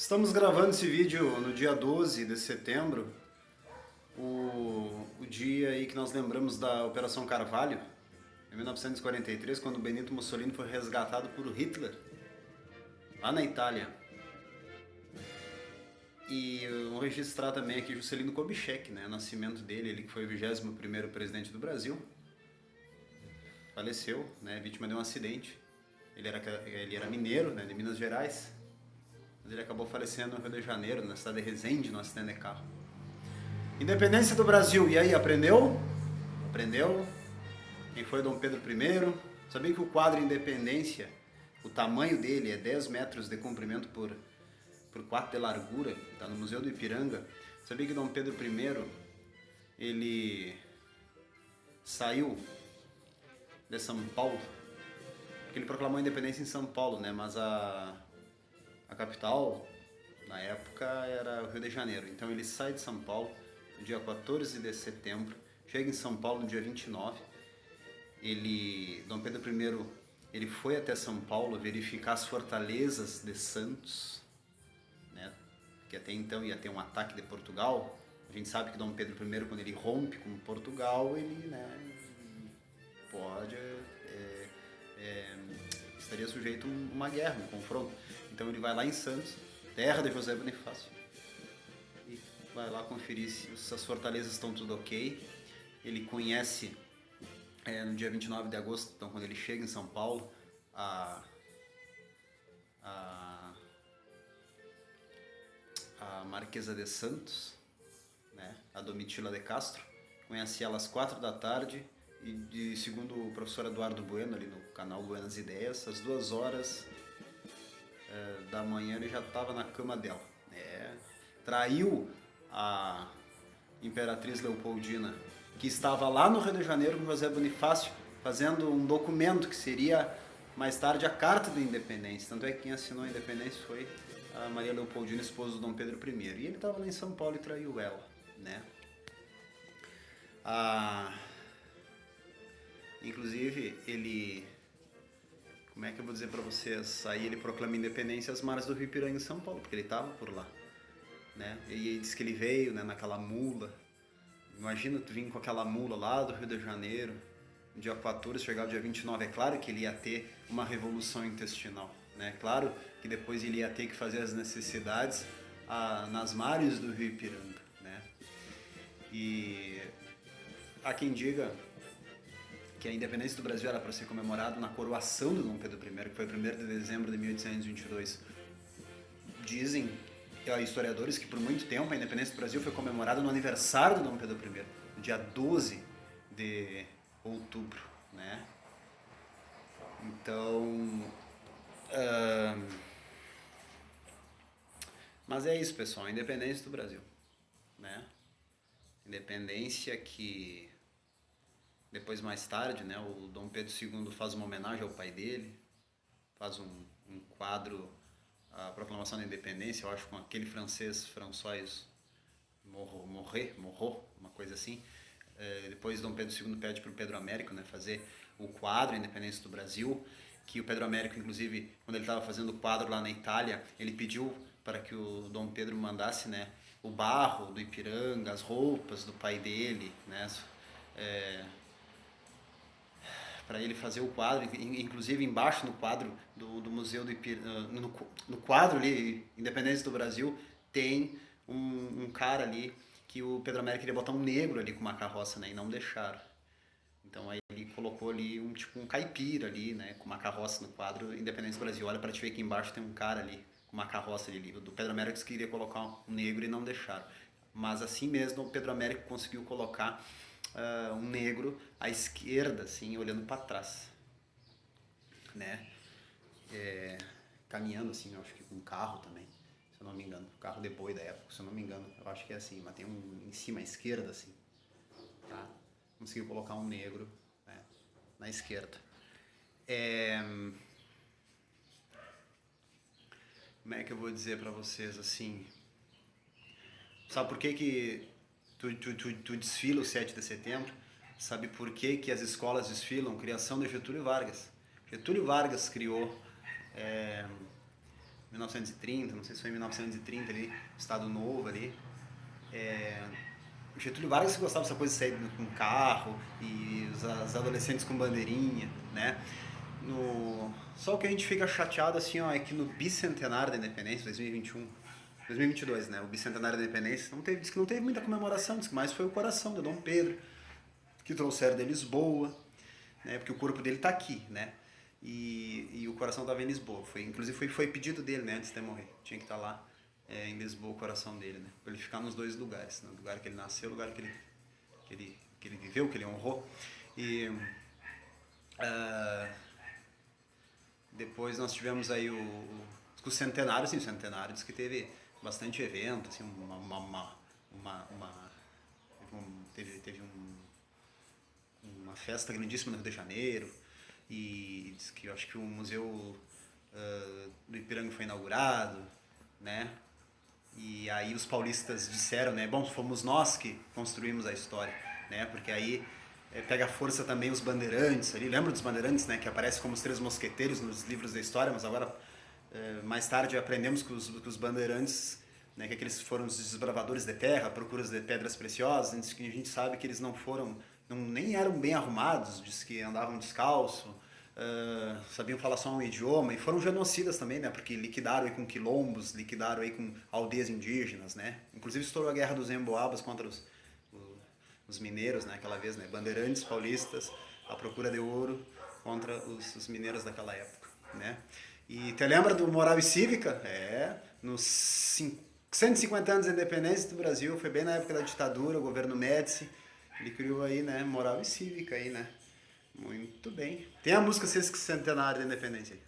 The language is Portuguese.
Estamos gravando esse vídeo no dia 12 de setembro, o dia aí que nós lembramos da Operação Carvalho, em 1943, quando Benito Mussolini foi resgatado por Hitler, lá na Itália. E vou registrar também aqui Juscelino Kubitschek, né, o nascimento dele, ele que foi o 21º presidente do Brasil, faleceu, né, vítima de um acidente. Ele era mineiro, né, de Minas Gerais, mas ele acabou falecendo no Rio de Janeiro, na cidade de Resende, no acidente de carro. Independência do Brasil, e aí, aprendeu? Aprendeu? Quem foi Dom Pedro I? Sabia que o quadro Independência, o tamanho dele é 10 metros de comprimento por 4 de largura, está no Museu do Ipiranga. Sabia que Dom Pedro I, ele saiu de São Paulo, porque ele proclamou a independência em São Paulo, né? Mas a capital, na época, era o Rio de Janeiro. Então ele sai de São Paulo no dia 14 de setembro, chega em São Paulo no dia 29. Dom Pedro I, ele foi até São Paulo verificar as fortalezas de Santos, né? Que até então ia ter um ataque de Portugal. A gente sabe que Dom Pedro I, quando ele rompe com Portugal, ele, né, pode, estaria sujeito a uma guerra, um confronto. Então ele vai lá em Santos, terra de José Bonifácio, e vai lá conferir se as fortalezas estão tudo ok. Ele conhece, no dia 29 de agosto, então quando ele chega em São Paulo, a Marquesa de Santos, né, a Domitila de Castro. Conhece ela às 4 da tarde e segundo o professor Eduardo Bueno, ali no canal Buenas Ideias, às 2 horas da manhã ele já estava na cama dela. Traiu a Imperatriz Leopoldina, que estava lá no Rio de Janeiro com José Bonifácio, fazendo um documento que seria mais tarde a Carta da Independência. Tanto é que quem assinou a Independência foi a Maria Leopoldina, esposa do Dom Pedro I. E ele estava lá em São Paulo e traiu ela, né? Inclusive, ele... Como é que eu vou dizer pra vocês? Aí ele proclama independência às margens do Rio Ipiranga em São Paulo, porque ele estava por lá, né? E ele diz que ele veio, né, naquela mula. Imagina tu vir com aquela mula lá do Rio de Janeiro, no dia 14, chegar no dia 29. É claro que ele ia ter uma revolução intestinal, né? Claro que depois ele ia ter que fazer as necessidades nas margens do Rio Ipiranga, né? E há quem diga que a independência do Brasil era para ser comemorada na coroação do Dom Pedro I, que foi 1º de dezembro de 1822. Dizem historiadores que por muito tempo a independência do Brasil foi comemorada no aniversário do Dom Pedro I, no dia 12 de outubro, né? Então, mas é isso, pessoal, a independência do Brasil, né? Independência que depois, mais tarde, né, o Dom Pedro II faz uma homenagem ao pai dele, faz um quadro, a proclamação da independência, eu acho, com aquele francês, François Morot, uma coisa assim. Depois Dom Pedro II pede para o Pedro Américo, né, fazer o quadro a Independência do Brasil, que o Pedro Américo, inclusive, quando ele estava fazendo o quadro lá na Itália, ele pediu para que o Dom Pedro mandasse, né, o barro do Ipiranga, as roupas do pai dele, né, para ele fazer o quadro. Inclusive embaixo no quadro do Museu do Ipiranga, no quadro ali, Independência do Brasil, tem um cara ali que o Pedro Américo queria botar um negro ali com uma carroça, né, e não deixaram. Então aí ele colocou ali um caipira ali, né, com uma carroça no quadro Independência do Brasil. Olha para te ver que embaixo tem um cara ali com uma carroça ali. Do Pedro Américo queria colocar um negro e não deixaram. Mas assim mesmo o Pedro Américo conseguiu colocar um negro à esquerda, assim, olhando para trás, né? Caminhando assim, eu acho que com um carro também, se eu não me engano, carro de boi da época, se eu não me engano, eu acho que é assim, mas tem um em cima à esquerda, assim, tá? Conseguiu colocar um negro, né, na esquerda. Como é que eu vou dizer para vocês, assim? Sabe por que tu desfila o 7 de setembro? Sabe por que as escolas desfilam? Criação de Getúlio Vargas. Getúlio Vargas criou 1930, não sei se foi em 1930 ali, Estado Novo ali. O Getúlio Vargas gostava dessa coisa de sair com carro e os adolescentes com bandeirinha, né? Só o que a gente fica chateado assim, ó, é que no bicentenário da independência, 2021, 2022, né? O bicentenário da independência, diz que não teve muita comemoração, diz que mais foi o coração de Dom Pedro, que trouxeram de Lisboa, né? Porque o corpo dele tá aqui, né? E o coração estava em Lisboa. Inclusive foi pedido dele, né, antes de morrer. Tinha que estar lá em Lisboa o coração dele, né? Para ele ficar nos dois lugares, no lugar que ele nasceu, o lugar que ele viveu, que ele honrou. E depois nós tivemos aí o centenário, assim, o centenário diz que teve bastante evento, assim, teve uma festa grandíssima no Rio de Janeiro, e diz que eu acho que o museu do Ipiranga foi inaugurado, né? E aí os paulistas disseram, né? Bom, fomos nós que construímos a história, né? Porque aí pega força também os bandeirantes ali. Lembra dos bandeirantes, né? Que aparecem como os três mosqueteiros nos livros da história, mas agora mais tarde aprendemos que os bandeirantes, né? Que aqueles foram os desbravadores de terra, procuras de pedras preciosas. A gente sabe que eles não foram, nem eram bem arrumados, diz que andavam descalço. Sabiam falar só um idioma e foram genocidas também, né? Porque liquidaram aí com quilombos, liquidaram aí com aldeias indígenas, né? Inclusive estourou a guerra dos Emboabas contra os mineiros, né? Aquela vez, né? Bandeirantes paulistas à procura de ouro contra os mineiros daquela época, né? E te lembra do Moral e Cívica? Nos 150 anos da independência do Brasil, foi bem na época da ditadura, o governo Médici, ele criou aí, né? Moral e Cívica aí, né? Muito bem. Tem a música Sesquicentenário da Independência aí.